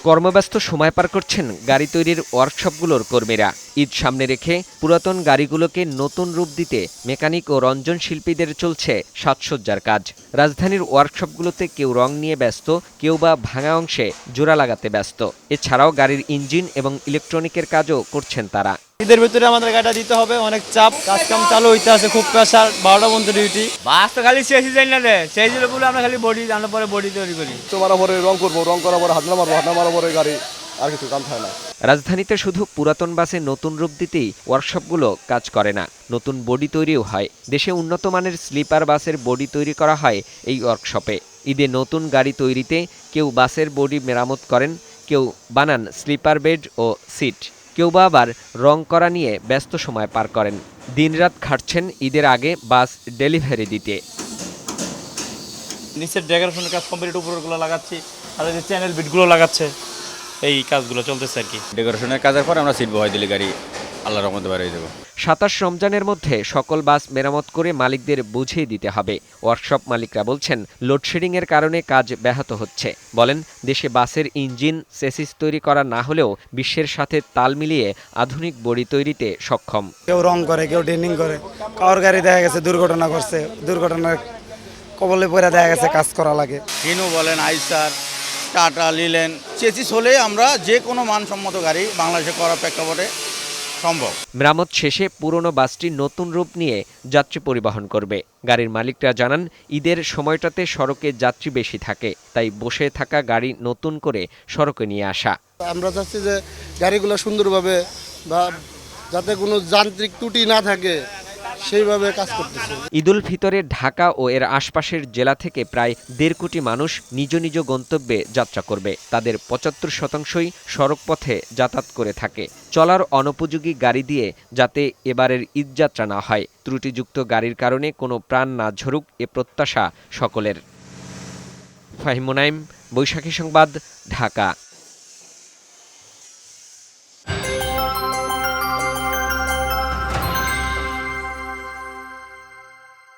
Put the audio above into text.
কর্মব্যস্ত সময় পার করছেন গাড়ি তৈরির ওয়ার্কশপগুলোর কর্মীরা। ঈদ সামনে রেখে পুরাতন গাড়িগুলোকে নতুন রূপ দিতে মেকানিক ও রঞ্জন শিল্পীদের চলছে সাজসজ্জার কাজ। রাজধানীর ওয়ার্কশপগুলোতে কেউ রং নিয়ে ব্যস্ত, কেউ বা ভাঙা অংশে জোড়া লাগাতে ব্যস্ত। এছাড়াও গাড়ির ইঞ্জিন এবং ইলেকট্রনিকের কাজও করছেন তারা। ঈদের ভিতরে আমাদের গাড়িটা দিতে হবে, অনেক চাপ, কাজকাম চালু হইতে আছে, খুব প্রেশার, 12টা পর্যন্ত ডিউটি। বাস তো খালি শেষই যাই না রে, সেই জন্য বলে আমরা খালি বডি জানার পরে বডি তৈরি করি। তো মারা পরে রং করবো, রং করার পরে হাতনা মারবো, হাতনা মারার পরে গাড়ি আর কিছু কাম থাকে না। রাজধানীতে শুধু পুরাতন বাসে নতুন রূপ দিতেই ওয়ার্কশপগুলো কাজ করে না, নতুন বডি তৈরিও হয়। দেশে উন্নত মানের স্লিপার বাসের বডি তৈরি করা হয় এই ওয়ার্কশপে। ঈদে নতুন গাড়ি তৈরিতে কেউ বাসের বডি মেরামত করেন, কেউ বানান স্লিপার বেড ও সিট, কেউ বা আবার রং করা নিয়ে ব্যস্ত সময় পার করেন। দিনরাত খাটছেন ঈদের আগে বাস ডেলিভারি দিতে। নিচের ডেকোরেশনের কাজ কমপ্লিট, উপরগুলো লাগাচ্ছি, আর এই যে চ্যানেল বিটগুলো লাগাচ্ছে, এই কাজগুলো চলতেছে আর কি। ডেকোরেশনের কাজের পর আমরা সিট বহাই দিলে গাড়ি আল্লাহর রহমতে বাড়িয়ে দেবো। ২৭ রমজানের মধ্যে সকল বাস মেরামত করে মালিকদের বুঝিয়ে দিতে হবে। ওয়ার্কশপ মালিকরা বলছেন, লোডশেডিংয়ের কারণে কাজ ব্যাহত হচ্ছে। বলেন, দেশে বাসের ইঞ্জিন, চেসিস তৈরি করা না হলেও বিশ্বের সাথে তাল মিলিয়ে আধুনিক বডি তৈরিতে সক্ষম। কেউ রং করে, কেউ ডেনিং করে। কারোর গাড়ি দেখা গেছে দুর্ঘটনা করছে, দুর্ঘটনার কবলে পড়ে দেখা গেছে কাজ করা লাগে। হিনো বলেন, আইসার, টাটা, লিলেন, চেসিস হলে আমরা যে কোনো মানসম্মত গাড়ি বাংলাদেশে করার প্রেক্ষাপটে সম্ভব। মেরামত শেষে পুরনো বাসটি নতুন রূপ নিয়ে যাত্রী পরিবহন করবে। গাড়ির মালিকরা জানান, ঈদের সময়টাতে সড়কে যাত্রী বেশি থাকে, তাই বসে থাকা গাড়ি নতুন করে সড়কে নিয়ে আসা। আমরা চাচ্ছি যে গাড়িগুলো সুন্দরভাবে বা যাতে কোনো যান্ত্রিক ত্রুটি না থাকে সেইভাবে কাজ করতেছে। ঈদুল ফিতরে ঢাকা ও এর আশপাশের জেলা থেকে প্রায় ১.৫ কোটি মানুষ নিজ নিজ গন্তব্যে যাত্রা করবে। তাদের ৭৫%ই সড়ক পথে যাতায়াত করে থাকে। চলার অনুপযোগী গাড়ি দিয়ে যাতে এবারের ঈদযাত্রা না হয়, ত্রুটিযুক্ত গাড়ির কারণে কোনো প্রাণ না ঝরুক, এ প্রত্যাশা সকলের। ফাহিম মুনাইম, বৈশাখী সংবাদ, ঢাকা।